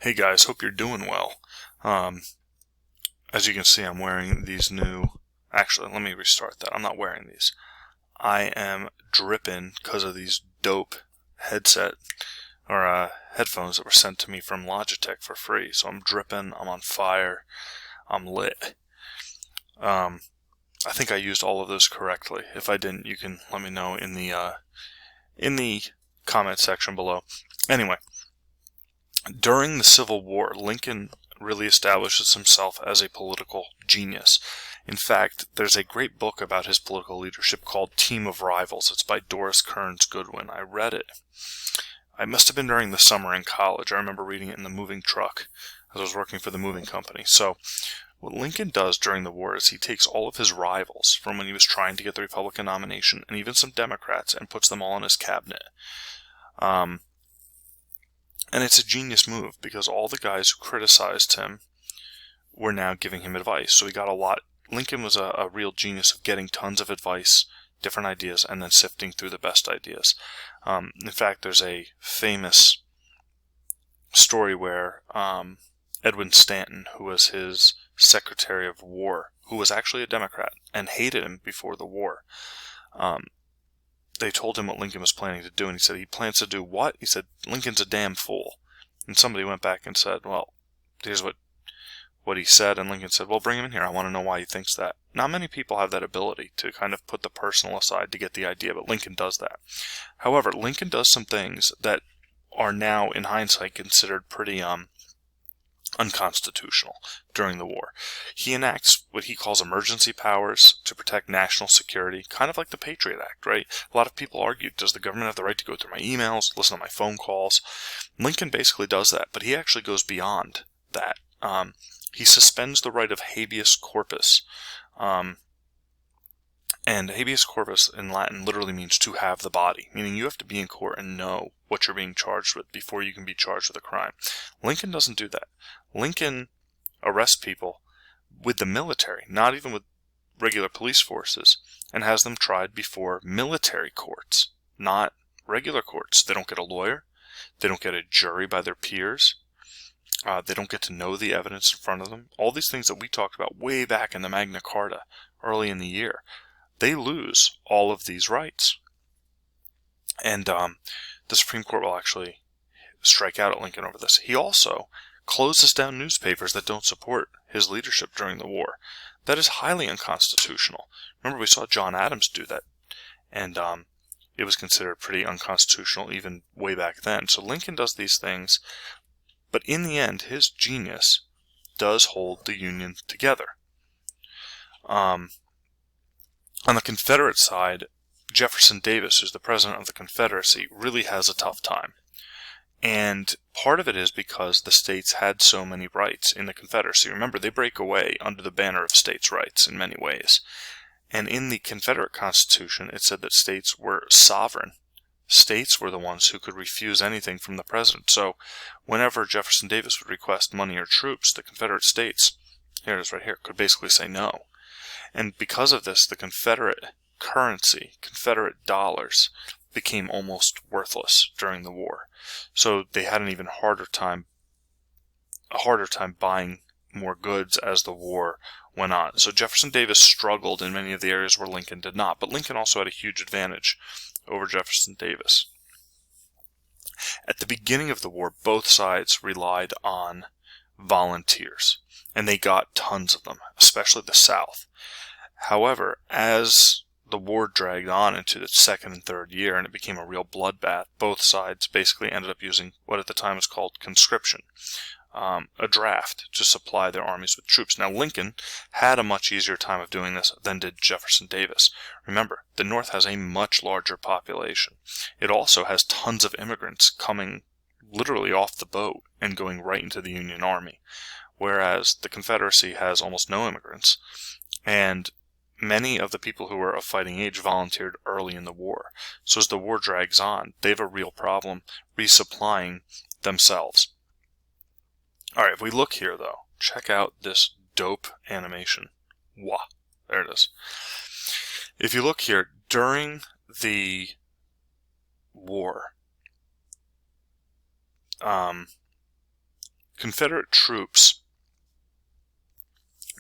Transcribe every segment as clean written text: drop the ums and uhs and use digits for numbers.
Hey guys, hope you're doing well. As you can see, I'm wearing these new... Actually, let me restart that. I'm not wearing these. I am dripping because of these dope headset or headphones that were sent to me from Logitech for free. So I'm dripping, I'm on fire, I'm lit. I think I used all of those correctly. If I didn't, you can let me know in the comment section below. Anyway, during the Civil War, Lincoln really establishes himself as a political genius. In fact, there's a great book about his political leadership called Team of Rivals. It's by Doris Kearns Goodwin. I read it. I must have been during the summer in college. I remember reading it in the moving truck as I was working for the moving company. So what Lincoln does during the war is he takes all of his rivals from when he was trying to get the Republican nomination, and even some Democrats, and puts them all in his cabinet. And it's a genius move because all the guys who criticized him were now giving him advice. So he got a lot. Lincoln was a real genius of getting tons of advice, different ideas, and then sifting through the best ideas. In fact, there's a famous story where Edwin Stanton, who was his Secretary of War, who was actually a Democrat and hated him before the war, they told him what Lincoln was planning to do, and he said, he plans to do what? He said, Lincoln's a damn fool. And somebody went back and said, well, here's what he said, and Lincoln said, well, bring him in here. I want to know why he thinks that. Not many people have that ability to kind of put the personal aside to get the idea, but Lincoln does that. However, Lincoln does some things that are now, in hindsight, considered pretty unconstitutional during the war. He enacts what he calls emergency powers to protect national security, kind of like the Patriot Act, right? A lot of people argued, does the government have the right to go through my emails, listen to my phone calls? Lincoln basically does that, but he actually goes beyond that. He suspends the right of habeas corpus. And habeas corpus in Latin literally means to have the body, meaning you have to be in court and know what you're being charged with before you can be charged with a crime. Lincoln doesn't do that. Lincoln arrests people with the military, not even with regular police forces, and has them tried before military courts, not regular courts. They don't get a lawyer. They don't get a jury by their peers. They don't get to know the evidence in front of them. All these things that we talked about way back in the Magna Carta early in the year, they lose all of these rights. And the Supreme Court will actually strike out at Lincoln over this. He also closes down newspapers that don't support his leadership during the war. That is highly unconstitutional. Remember, we saw John Adams do that, and it was considered pretty unconstitutional even way back then. So Lincoln does these things, but in the end, his genius does hold the Union together. On the Confederate side, Jefferson Davis, who's the president of the Confederacy, really has a tough time. And part of it is because the states had so many rights in the Confederacy. Remember, they break away under the banner of states' rights in many ways. And in the Confederate Constitution, it said that states were sovereign. States were the ones who could refuse anything from the president. So whenever Jefferson Davis would request money or troops, the Confederate states, here it is right here, could basically say no. And because of this, the Confederate currency, Confederate dollars, became almost worthless during the war. So they had an even harder time buying more goods as the war went on. So Jefferson Davis struggled in many of the areas where Lincoln did not, but Lincoln also had a huge advantage over Jefferson Davis. At the beginning of the war, both sides relied on volunteers, and they got tons of them, especially the South. However, as the war dragged on into its second and third year and it became a real bloodbath, both sides basically ended up using what at the time was called conscription, a draft to supply their armies with troops. Now, Lincoln had a much easier time of doing this than did Jefferson Davis. Remember, the North has a much larger population. It also has tons of immigrants coming literally off the boat and going right into the Union Army, whereas the Confederacy has almost no immigrants, and many of the people who were of fighting age volunteered early in the war. So as the war drags on, they have a real problem resupplying themselves. Alright, if we look here, though, check out this dope animation. Wah. There it is. If you look here, during the war, Confederate troops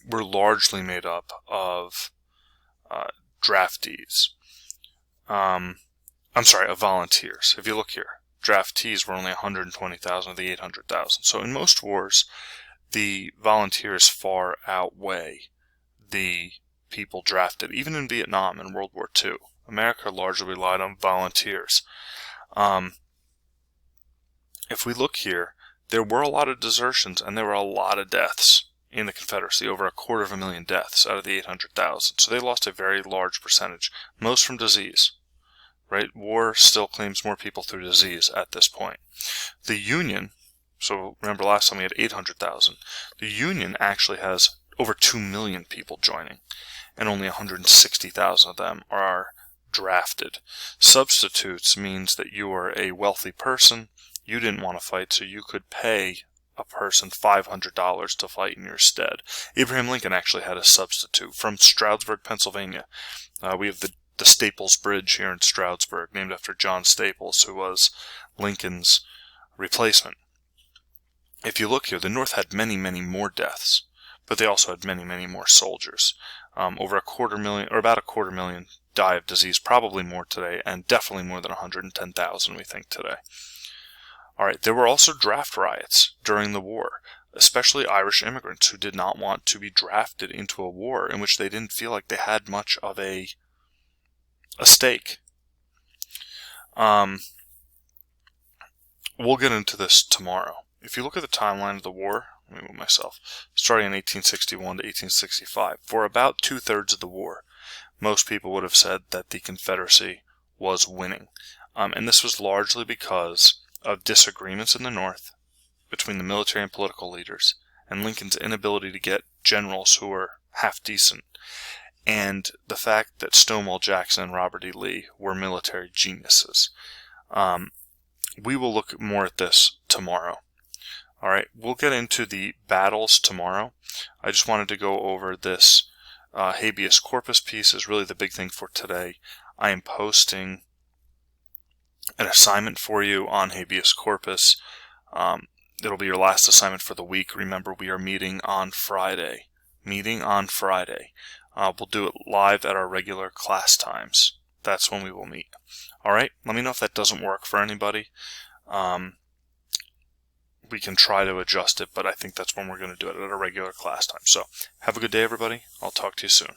were largely made up of draftees. Of volunteers. If you look here, draftees were only 120,000 of the 800,000. So in most wars, the volunteers far outweigh the people drafted. Even in Vietnam and World War II, America largely relied on volunteers. If we look here, there were a lot of desertions and there were a lot of deaths in the Confederacy, over 250,000 deaths out of the 800,000. So they lost a very large percentage, most from disease. Right? War still claims more people through disease at this point. The Union, so remember last time we had 800,000, the Union actually has over 2 million people joining, and only 160,000 of them are drafted. Substitutes means that you are a wealthy person, you didn't want to fight, so you could pay a person $500 to fight in your stead. Abraham Lincoln actually had a substitute from Stroudsburg, Pennsylvania. We have the Staples Bridge here in Stroudsburg, named after John Staples, who was Lincoln's replacement. If you look here, the North had many, many more deaths, but they also had many, many more soldiers. Over 250,000, or about 250,000, die of disease, probably more today, and definitely more than 110,000 we think today. All right, there were also draft riots during the war, especially Irish immigrants who did not want to be drafted into a war in which they didn't feel like they had much of a stake. We'll get into this tomorrow. If you look at the timeline of the war, let me move myself, starting in 1861 to 1865, for about 2/3 of the war, most people would have said that the Confederacy was winning. And this was largely because of disagreements in the North between the military and political leaders, and Lincoln's inability to get generals who were half decent, and the fact that Stonewall Jackson and Robert E. Lee were military geniuses. We will look more at this tomorrow. All right, we'll get into the battles tomorrow. I just wanted to go over this habeas corpus piece is really the big thing for today. I am posting an assignment for you on habeas corpus. It'll be your last assignment for the week. Remember, we are meeting on Friday. We'll do it live at our regular class times. That's when we will meet. All right, let me know if that doesn't work for anybody. We can try to adjust it, but I think that's when we're going to do it, at a regular class time. So have a good day, everybody. I'll talk to you soon.